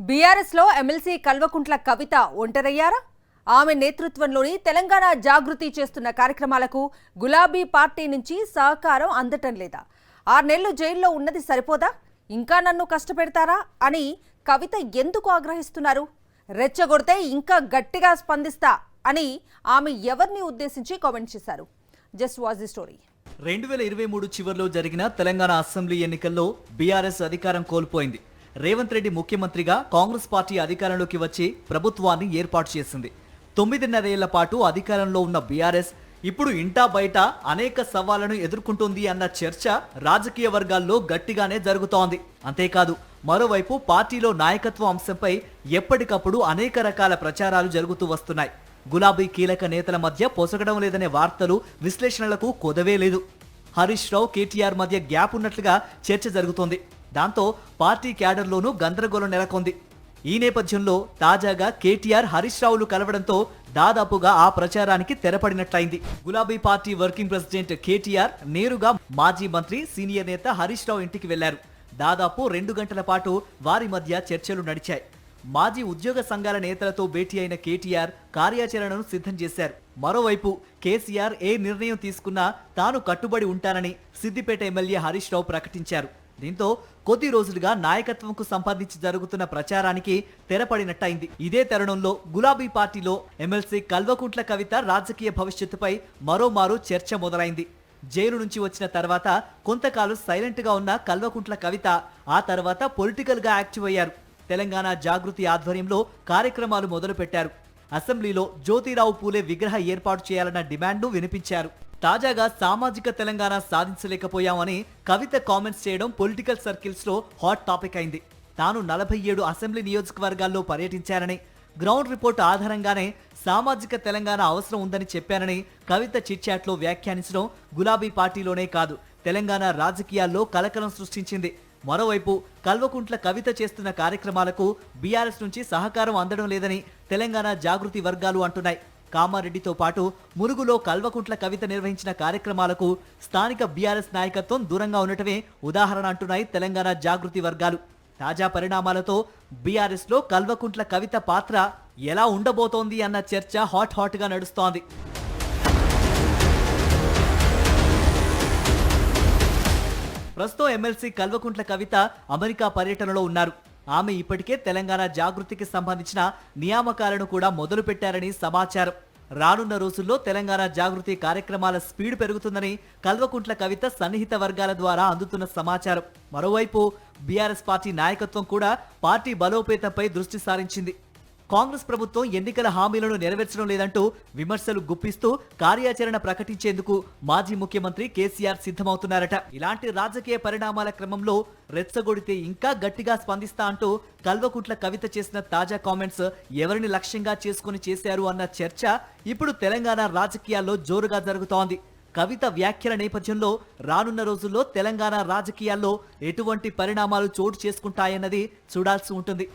BRS లో MLC Kalvakuntla Kavitha ఒంటరయ్యారా? ఆమె నేతృత్వంలోని తెలంగాణ జాగృతి చేస్తున్న కార్యక్రమాలకు గులాబీ పార్టీ నుంచి సహకారం అందటం లేదా? 6 నెలలు జైల్లో ఉన్నది సరిపోదా? ఇంకా నన్ను కష్టపెడతారా అని కవిత ఎందుకు ఆగ్రహిస్తున్నారు? రెచ్చగొడితే ఇంకా గట్టిగా స్పందిస్తా అని ఆమె ఎవరిని ఉద్దేశించి కామెంట్ చేశారు? Just watch the story. 2023 చివర్లో జరిగిన తెలంగాణ అసెంబ్లీ ఎన్నికల్లో బీఆర్ఎస్ అధికారం కోల్పోయింది. రేవంత్ రెడ్డి ముఖ్యమంత్రిగా కాంగ్రెస్ పార్టీ అధికారంలోకి వచ్చి ప్రభుత్వాన్ని ఏర్పాటు చేసింది. 9.5 ఏళ్ల పాటు అధికారంలో ఉన్న బీఆర్ఎస్ ఇప్పుడు ఇంటా బయట అనేక సవాళ్లను ఎదుర్కొంటుంది అన్న చర్చ రాజకీయ వర్గాల్లో గట్టిగానే జరుగుతోంది. అంతేకాదు, మరోవైపు పార్టీలో నాయకత్వ అంశంపై ఎప్పటికప్పుడు అనేక రకాల ప్రచారాలు జరుగుతూ వస్తున్నాయి. గులాబీ కీలక నేతల మధ్య పొసగడం లేదనే వార్తలు, విశ్లేషణలకు కొదవే లేదు. హరీష్ రావు, కేటీఆర్ మధ్య గ్యాప్ ఉన్నట్లుగా చర్చ జరుగుతోంది. దాంతో పార్టీ క్యాడర్లోనూ గందరగోళం నెలకొంది. ఈ నేపథ్యంలో తాజాగా కేటీఆర్, హరీష్ రావులు కలవడంతో దాదాపుగా ఆ ప్రచారానికి తెరపడినట్లయింది. గులాబీ పార్టీ వర్కింగ్ ప్రెసిడెంట్ కేటీఆర్ నేరుగా మాజీ మంత్రి, సీనియర్ నేత హరీష్ రావు ఇంటికి వెళ్లారు. దాదాపు 2 గంటల పాటు వారి మధ్య చర్చలు నడిచాయి. మాజీ ఉద్యోగ సంఘాల నేతలతో భేటీ అయిన కేటీఆర్ కార్యాచరణను సిద్ధం చేశారు. మరోవైపు కేసీఆర్ ఏ నిర్ణయం తీసుకున్నా తాను కట్టుబడి ఉంటానని సిద్దిపేట ఎమ్మెల్యే హరీష్ రావు ప్రకటించారు. దీంతో కొద్ది రోజులుగా నాయకత్వంకు సంబంధించి జరుగుతున్న ప్రచారానికి తెరపడినట్టయింది. ఇదే తరుణంలో గులాబీ పార్టీలో ఎమ్మెల్సీ కల్వకుంట్ల కవిత రాజకీయ భవిష్యత్తుపై మరోమారు చర్చ మొదలైంది. జైలు నుంచి వచ్చిన తర్వాత కొంతకాలం సైలెంట్ గా ఉన్న కల్వకుంట్ల కవిత ఆ తర్వాత పొలిటికల్ గా యాక్టివ్ అయ్యారు. తెలంగాణ జాగృతి ఆధ్వర్యంలో కార్యక్రమాలు మొదలుపెట్టారు. అసెంబ్లీలో జ్యోతిరావు పూలే విగ్రహ ఏర్పాటు చేయాలన్న డిమాండ్ను వినిపించారు. తాజాగా సామాజిక తెలంగాణ సాధించలేకపోయామని కవిత కామెంట్స్ చేయడం పొలిటికల్ సర్కిల్స్ లో హాట్ టాపిక్ అయింది. తాను 47 అసెంబ్లీ నియోజకవర్గాల్లో పర్యటించానని, గ్రౌండ్ రిపోర్ట్ ఆధారంగానే సామాజిక తెలంగాణ అవసరం ఉందని చెప్పానని కవిత చిట్చాట్లో వ్యాఖ్యానించడం గులాబీ పార్టీలోనే కాదు, తెలంగాణ రాజకీయాల్లో కలకలం సృష్టించింది. మరోవైపు కల్వకుంట్ల కవిత చేస్తున్న కార్యక్రమాలకు బీఆర్ఎస్ నుంచి సహకారం అందడం లేదని తెలంగాణ జాగృతి వర్గాలు అంటున్నాయి. కామారెడ్డితో పాటు మురుగులో కల్వకుంట్ల కవిత నిర్వహించిన కార్యక్రమాలకు స్థానిక బీఆర్ఎస్ నాయకత్వం దూరంగా ఉండటమే ఉదాహరణ అంటున్నాయి తెలంగాణ జాగృతి వర్గాలు. తాజా పరిణామాలతో బీఆర్ఎస్ లో కల్వకుంట్ల కవిత పాత్ర ఎలా ఉండబోతోంది అన్న చర్చ హాట్ గా నడుస్తోంది. ప్రస్తుతం ఎమ్మెల్సీ కల్వకుంట్ల కవిత అమెరికా పర్యటనలో ఉన్నారు. ఆమె ఇప్పటికే తెలంగాణ జాగృతికి సంబంధించిన నియామకాలను కూడా మొదలు పెట్టారని సమాచారం. రానున్న రోజుల్లో తెలంగాణ జాగృతి కార్యక్రమాల స్పీడ్ పెరుగుతుందని కల్వకుంట్ల కవిత సన్నిహిత వర్గాల ద్వారా అందుతున్న సమాచారం. మరోవైపు బీఆర్ఎస్ పార్టీ నాయకత్వం కూడా పార్టీ బలోపేతంపై దృష్టి సారించింది. కాంగ్రెస్ ప్రభుత్వం ఎన్నికల హామీలను నెరవేర్చడం లేదంటూ విమర్శలు గుప్పిస్తూ కార్యాచరణ ప్రకటించేందుకు మాజీ ముఖ్యమంత్రి కేసీఆర్ సిద్ధమవుతున్నారట. ఇలాంటి రాజకీయ పరిణామాల క్రమంలో రెచ్చగొడితే ఇంకా గట్టిగా స్పందిస్తా అంటూ కల్వకుంట్ల కవిత చేసిన తాజా కామెంట్స్ ఎవరిని లక్ష్యంగా చేసుకుని చేశారు అన్న చర్చ ఇప్పుడు తెలంగాణ రాజకీయాల్లో జోరుగా జరుగుతోంది. కవిత వ్యాఖ్యల నేపథ్యంలో రానున్న రోజుల్లో తెలంగాణ రాజకీయాల్లో ఎటువంటి పరిణామాలు చోటు చేసుకుంటాయన్నది చూడాల్సి ఉంటుంది.